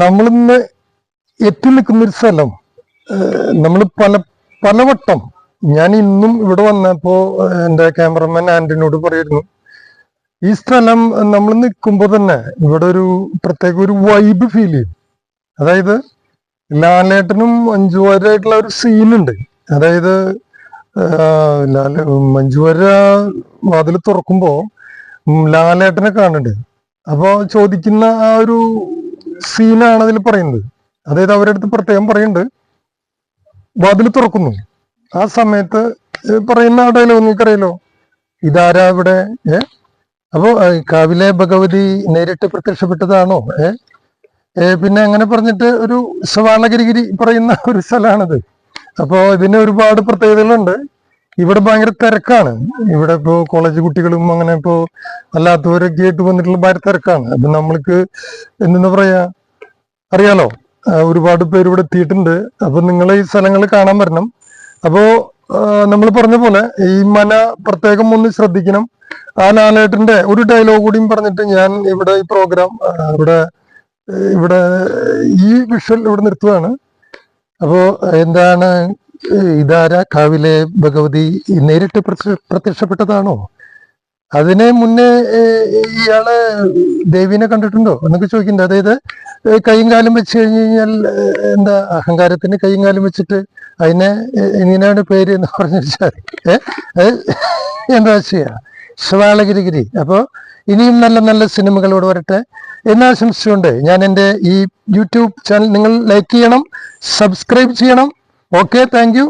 നമ്മളിന്ന് എത്തി നിൽക്കുന്നൊരു സ്ഥലം നമ്മൾ പലവട്ടം ഞാൻ ഇന്നും ഇവിടെ വന്നപ്പോ എൻ്റെ ക്യാമറമാൻ ആന്റണിയോട് പറയുന്നു, ഈ സ്ഥലം നമ്മൾ നിൽക്കുമ്പോൾ തന്നെ ഇവിടെ ഒരു പ്രത്യേക ഒരു വൈബ് ഫീൽ ചെയ്യും. അതായത് ലാലേട്ടനും മഞ്ജു വാര്യരായിട്ടുള്ള ഒരു സീനുണ്ട്. അതായത് മഞ്ജു വാര്യർ വാതിൽ തുറക്കുമ്പോ ലാലേട്ടനെ കാണുന്നുണ്ട്. അപ്പോ ചോദിക്കുന്ന ആ ഒരു സീനാണ് അതിൽ പറയുന്നത്. അതായത് അവരുടെ അടുത്ത് പ്രത്യേകം പറയുന്നുണ്ട്, വാതിൽ തുറക്കുന്നു. ആ സമയത്ത് പറയുന്ന ആ ഡയലോഗ് നിങ്ങൾക്കറിയാലോ, ഇതാരാ ഇവിടെ അപ്പോ കാവിലെ ഭഗവതി നേരിട്ട് പ്രത്യക്ഷപ്പെട്ടതാണോ പിന്നെ അങ്ങനെ പറഞ്ഞിട്ട് ഒരു സവാളഗിരിഗിരി പറയുന്ന ഒരു സ്ഥലമാണിത്. അപ്പോ ഇതിന് ഒരുപാട് പ്രത്യേകതകളുണ്ട്. ഇവിടെ ഭയങ്കര തിരക്കാണ്. ഇവിടെ ഇപ്പോ കോളേജ് കുട്ടികളും അങ്ങനെ ഇപ്പോ അല്ലാത്തവരൊക്കെ ആയിട്ട് വന്നിട്ടുള്ള ഭയങ്കര തിരക്കാണ്. അപ്പൊ നമ്മൾക്ക് എന്താ പറയാ, അറിയാലോ, ഒരുപാട് പേര് ഇവിടെ എത്തിയിട്ടുണ്ട്. അപ്പൊ നിങ്ങൾ ഈ സ്ഥലങ്ങൾ കാണാൻ വരണം. അപ്പോ നമ്മൾ പറഞ്ഞ പോലെ ഈ മന പ്രത്യേകം ഒന്ന് ശ്രദ്ധിക്കണം. ആ ലാലേട്ടന്റെ ഒരു ഡയലോഗ് കൂടിയും പറഞ്ഞിട്ട് ഞാൻ ഇവിടെ ഈ പ്രോഗ്രാം ഇവിടെ ഈ വിഷ്വൽ ഇവിടെ നിർത്തുകയാണ്. അപ്പോ എന്താണ്, ഇതാരാ കാവിലെ ഭഗവതി നേരിട്ട് പ്രത്യക്ഷപ്പെട്ടതാണോ? അതിന് മുന്നേ ഇയാള് ദേവീനെ കണ്ടിട്ടുണ്ടോ എന്നൊക്കെ ചോദിക്കുന്നുണ്ട്. അതായത് കൈയും കാലും വെച്ച് കഴിഞ്ഞ് കഴിഞ്ഞാൽ എന്താ, അഹങ്കാരത്തിന് കൈയും കാലും വെച്ചിട്ട് അതിനെ ഇങ്ങനെയാണ് പേര് എന്ന് പറഞ്ഞു വെച്ചാൽ എന്താ ചെയ്യാ, ശവാളഗിരിഗിരി. അപ്പോൾ ഇനിയും നല്ല നല്ല സിനിമകളോട് വരട്ടെ എന്നാശംസിച്ചുകൊണ്ട് ഞാൻ എൻ്റെ ഈ യൂട്യൂബ് ചാനൽ നിങ്ങൾ ലൈക്ക് ചെയ്യണം, സബ്സ്ക്രൈബ് ചെയ്യണം. Okay, thank you.